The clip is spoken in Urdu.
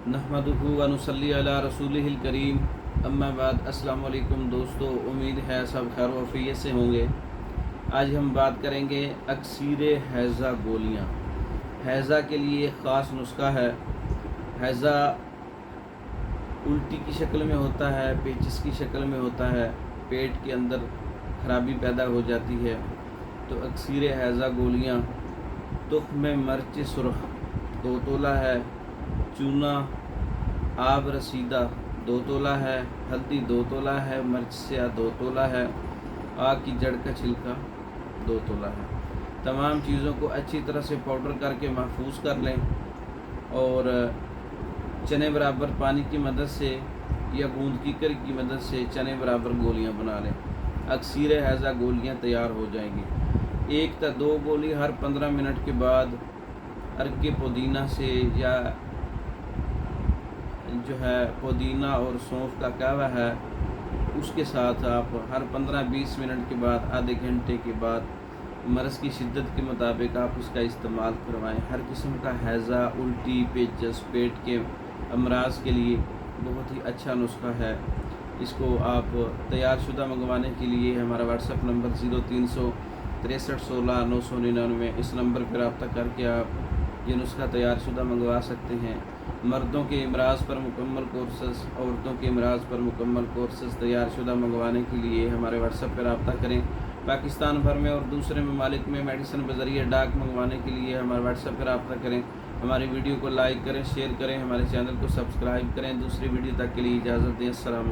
نحمدہ و نصلی علی رسولہ الکریم، اما بعد۔ السلام علیکم دوستو، امید ہے سب خیر و عافیت سے ہوں گے۔ آج ہم بات کریں گے اکسیر ہیضہ گولیاں۔ ہیضہ کے لیے ایک خاص نسخہ ہے۔ ہیضہ الٹی کی شکل میں ہوتا ہے، پیچس کی شکل میں ہوتا ہے، پیٹ کے اندر خرابی پیدا ہو جاتی ہے، تو اکسیر ہیضہ گولیاں تخم مرچ سرخ 2 تولہ ہے، چونا آب رسیدہ 2 تولہ ہے، ہلدی 2 تولہ ہے، مرچ سیاہ 2 تولہ ہے، آگ کی جڑ کا چھلکا 2 تولہ ہے۔ تمام چیزوں کو اچھی طرح سے پاؤڈر کر کے محفوظ کر لیں اور چنے برابر پانی کی مدد سے یا گوند کیکر کی مدد سے چنے برابر گولیاں بنا لیں۔ اکسیر ہیضہ گولیاں تیار ہو جائیں گی۔ 1 تا 2 گولی ہر 15 منٹ کے بعد عرق پودینہ سے یا جو ہے پودینہ اور سونف کا قہوہ ہے اس کے ساتھ آپ ہر 15-20 منٹ کے بعد آدھے گھنٹے کے بعد مرض کی شدت کے مطابق آپ اس کا استعمال کروائیں۔ ہر قسم کا ہیضہ، الٹی، پیچس، پیٹ کے امراض کے لیے بہت ہی اچھا نسخہ ہے۔ اس کو آپ تیار شدہ منگوانے کے لیے ہمارا واٹس ایپ نمبر 036316 999، اس نمبر پر رابطہ کر کے آپ یہ نسخہ تیار شدہ منگوا سکتے ہیں۔ مردوں کے امراض پر مکمل کورسز، عورتوں کے امراض پر مکمل کورسز تیار شدہ منگوانے کے لیے ہمارے واٹس ایپ پر رابطہ کریں۔ پاکستان بھر میں اور دوسرے ممالک میں میڈیسن بذریعہ ڈاک منگوانے کے لیے ہمارے واٹس ایپ پر رابطہ کریں۔ ہماری ویڈیو کو لائک کریں، شیئر کریں، ہمارے چینل کو سبسکرائب کریں۔ دوسری ویڈیو تک کے لیے اجازت دیں۔ السلام علیکم۔